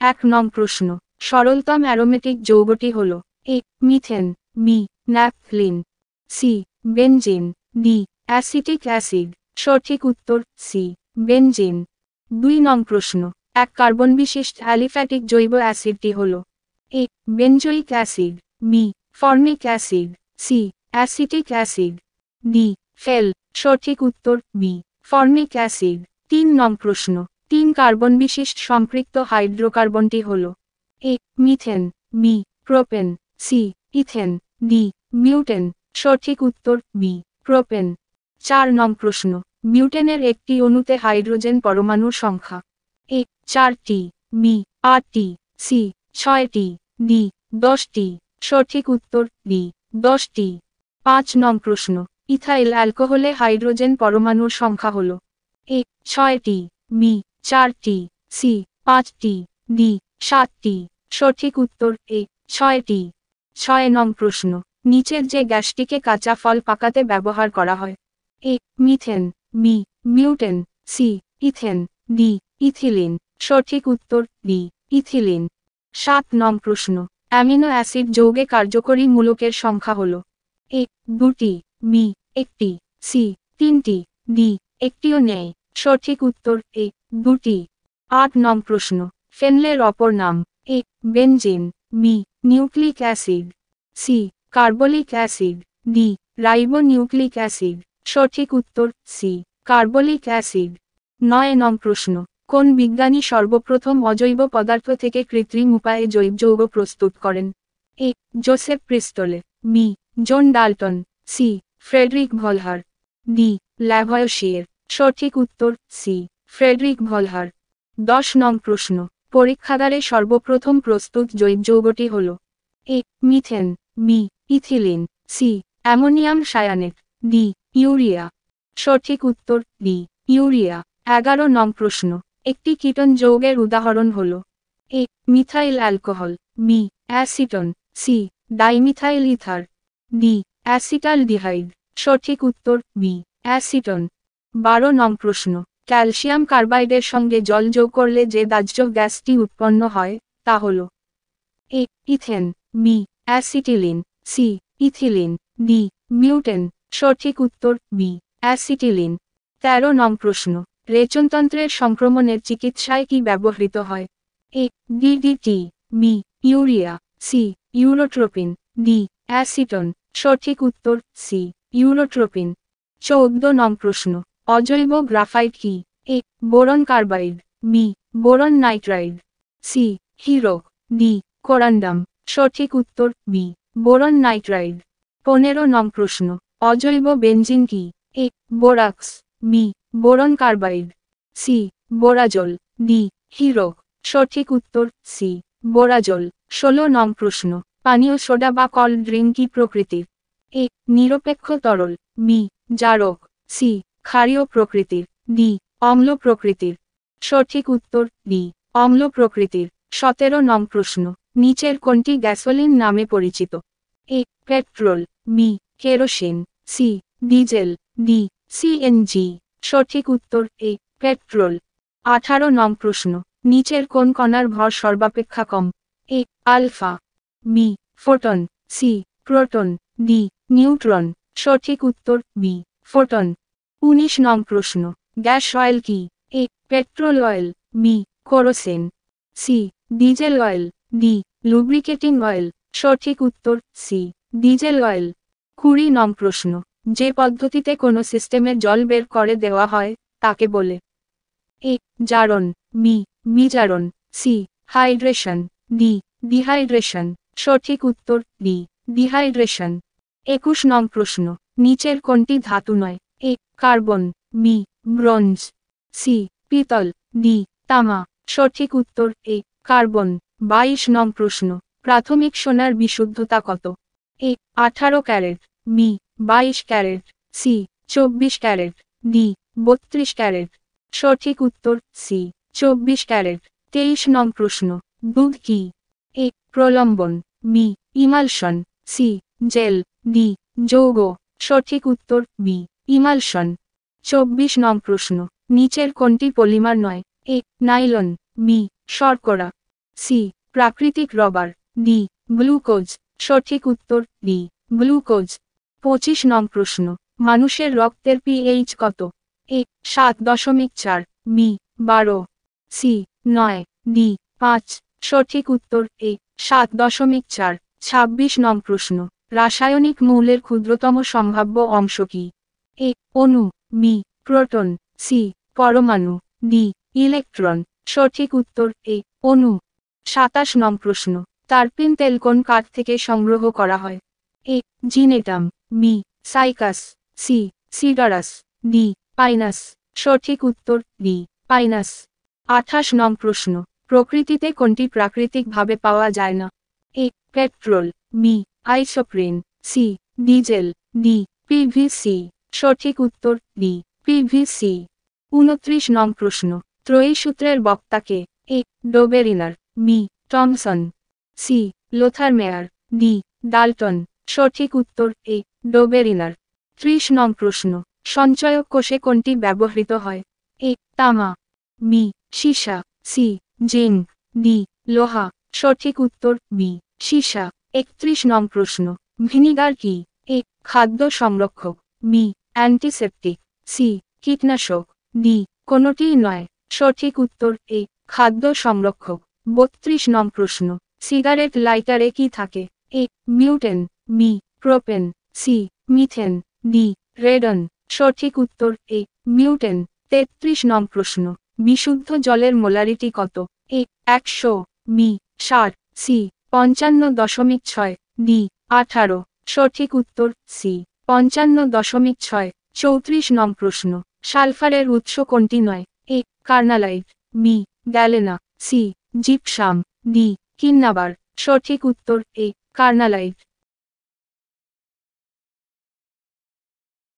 1 নং প্রশ্ন, সরলতম অ্যারোমেটিক যৌগটি হল A methane, B naphthalene, C benzene, D acetic acid. সঠিক উত্তর সি বেনজিন। 2 নং প্রশ্ন, এক কার্বন বিশিষ্ট অ্যালিফ্যাটিক জৈব অ্যাসিডটি হল A benzoic acid, B formic acid, C acetic acid, D ফেল। সঠিক উত্তর বি ফর্মিক অ্যাসিড। 3 নং প্রশ্ন, 3 কার্বন বিশিষ্ট সম্পৃক্ত হাইড্রোকার্বনটি হল A methane, B propane, C ethane, D butane. সঠিক উত্তর বি প্রোপেন। 4 নং প্রশ্ন, বিউটেনের একটি অণুতে হাইড্রোজেন পরমাণুর সংখ্যা এ 4টি, বি 8টি, সি 6টি, ডি 10টি। সঠিক উত্তর ডি 10টি। 5 নং প্রশ্ন, ইথাইল অ্যালকোহলে হাইড্রোজেন পরমাণুর সংখ্যা হল এ 6টি, বি 4টি, সি 5টি, ডি 7টি। সঠিক উত্তর এ 6টি। 6 নং প্রশ্ন, নিচের যে গ্যাসটিকে কাঁচা ফল পাকাতে ব্যবহার করা হয় A methane, B butane, C ethane, D ethylene. সঠিক উত্তর ডি ইথিলিন। 7 নং প্রশ্ন, অ্যামিনো অ্যাসিড যৌগে কার্যকরী মূলকের সংখ্যা হল এ 2টি, বি 1টি, সি 3টি, ডি 1টিও নেই। সঠিক উত্তর এ 2টি। 8 নং প্রশ্ন, ফেনলের অপর নাম A benzene, B nucleic acid, C carbolic acid, D ribonucleic acid. সঠিক উত্তর সি কার্বলিক অ্যাসিড। 9 নং প্রশ্ন, কোন বিজ্ঞানী সর্বপ্রথম অজৈব পদার্থ থেকে কৃত্রিম উপায়ে জৈব যৌগ প্রস্তুত করেন A Joseph Priestley, B John Dalton, C Friedrich Wohler, D Lavoisier. সঠিক উত্তর সি ফ্রেডরিক ভলহার। 10 নং প্রশ্ন, পরীক্ষাগারে সর্বপ্রথম প্রস্তুত জৈব যৌগটি হল A methane, B ethylene, C ammonium cyanate, D urea. সঠিক উত্তর ডি ইউরিয়া। 11 নং প্রশ্ন, একটি কিটোন যৌগের উদাহরণ হল A methyl alcohol, B acetone, C dimethyl ether, D acetaldehyde. সঠিক উত্তর বি অ্যাসিটন। 12 নং প্রশ্ন, ক্যালসিয়াম কার্বাইডের সঙ্গে জল যোগ করলে যে দাহ্য গ্যাসটি উৎপন্ন হয় তা হল A ethane, B acetylene, C ethylene, D butane. সঠিক উত্তর বি অ্যাসিটিলিন। 13 নং প্রশ্ন, রেচনতন্ত্রের সংক্রমণের চিকিৎসায় কি ব্যবহৃত হয় A DDT, B urea, C urotropin, D acetone. সঠিক উত্তর সি ইউরোট্রোপিন। 14 নং প্রশ্ন, অজৈব গ্রাফাইট কি A boron carbide, B boron nitride, C হিরো, ডি কোরান্ডাম। সঠিক উত্তর বি বোরন নাইট্রাইড। 15 নং প্রশ্ন, অজৈব বেনজিন কি A borax, B boron carbide, C borazole, D হিরো। সঠিক উত্তর সি বোরাজল। 16 নং প্রশ্ন, পানীয় সোডা বা কোল্ড ড্রিঙ্ক কি প্রকৃতির এ নিরপেক্ষ তরল, বি জারক, সি ক্ষারীয় প্রকৃতির, ডি অম্ল প্রকৃতির। সঠিক উত্তর ডি অম্ল প্রকৃতির। 17 নং প্রশ্ন, নিচের কোনটি গ্যাসোলিন নামে পরিচিত A petrol, B kerosene, C diesel, D CNG. সঠিক উত্তর এ পেট্রোল। 18 নং প্রশ্ন, নিচের কোন কণার ভর সর্বাপেক্ষা কম A alpha, B photon, C proton, D neutron. সঠিক উত্তর বি ফোটন। 19 নং প্রশ্ন, গ্যাস অয়েল কি A petrol oil, B kerosene, C diesel oil, D lubricating oil. সঠিক উত্তর সি ডিজেল অয়েল। 20 নং প্রশ্ন, যে পদ্ধতিতে কোনো সিস্টেমে জল বের করে দেওয়া হয় তাকে বলে এ জারণ, বি বিজারণ, সি হাইড্রেশন, ডি ডিহাইড্রেশন। সঠিক উত্তর ডি ডিহাইড্রেশন। 21 নং প্রশ্ন, নিচের কোনটি ধাতু নয় এ কার্বন, বি ব্রোঞ্জ, সি পিতল, ডি তামা। সঠিক উত্তর এ কার্বন। 22 নং প্রশ্ন, প্রাথমিক সোনার বিশুদ্ধতা কত A 18 carat, B 22 carat, C 24 carat, D 32 carat. সঠিক উত্তর সি 24 ক্যারেট। 23 নং প্রশ্ন, দুধ কি এ প্রলম্বন, B emulsion, C gel, D যৌগ। সঠিক উত্তর বি ইমালশন। 24 নং প্রশ্ন, নিচের কোনটি পলিমার নয় এ নাইলন, বি শর্করা, সি প্রাকৃতিক রবার, ডি গ্লুকোজ। সঠিক উত্তর ডি গ্লুকোজ। 25 নং প্রশ্ন, মানুষের রক্তের পিএইচ কত? এ 7.4, বি 12, সি 9, ডি 5। সঠিক উত্তর এ 7.4। 26 নং প্রশ্ন, রাসায়নিক মৌলের ক্ষুদ্রতম সম্ভাব্য অংশ কি? এ অণু, বি প্রোটন, সি পরমাণু, ডি ইলেকট্রন। সঠিক উত্তর এ অণু। 27 নং প্রশ্ন, টারপিন তেল কোন কাঠ থেকে সংগ্রহ করা হয়? A gnetum, B cycas, C cedrus, D pinus. সঠিক উত্তর ডি পাইনাস। 28 নং প্রশ্ন, প্রকৃতিতে কোনটি প্রাকৃতিকভাবে পাওয়া যায় না? A petrol, B isoprene, C diesel, D PVC. সঠিক উত্তর ডি পিভিসি। 29 নং প্রশ্ন, ত্রয়ী সূত্রের বক্তা কে? এ ডোবেরিনার, বি টমসন, সি লোথার মেয়ার, ডি ডাল্টন। সঠিক উত্তর এ ডোবেরিনার। 30 নং প্রশ্ন, সঞ্চয়ক কোষে কোনটি ব্যবহৃত হয়? এ তামা, বি সীসা, সি জিঙ্ক, ডি লোহা। সঠিক উত্তর বি সীসা। 31 নং প্রশ্ন, ভিনিগার কি? এ খাদ্য সংরক্ষক, বি অ্যান্টিসেপটিক, সি কীটনাশক, ডি কোনোটিই নয়। সঠিক উত্তর এ খাদ্য সংরক্ষক। 32 নং প্রশ্ন, সিগারেট লাইটারে কি থাকে? A butane, B propane, C methane, D radon. সঠিক উত্তর এ বিউটেন। 33 নং প্রশ্ন, বিশুদ্ধ জলের মোলারিটি কত? এ 100, বি 60, সি 55.6, ডি 18। সঠিক উত্তর সি 55.6। 34 নং প্রশ্ন, সালফারের উৎস কোনটি নয়? A carnallite, B galena, C gypsum, D cinnabar. সঠিক উত্তর এ কার্নালাইট।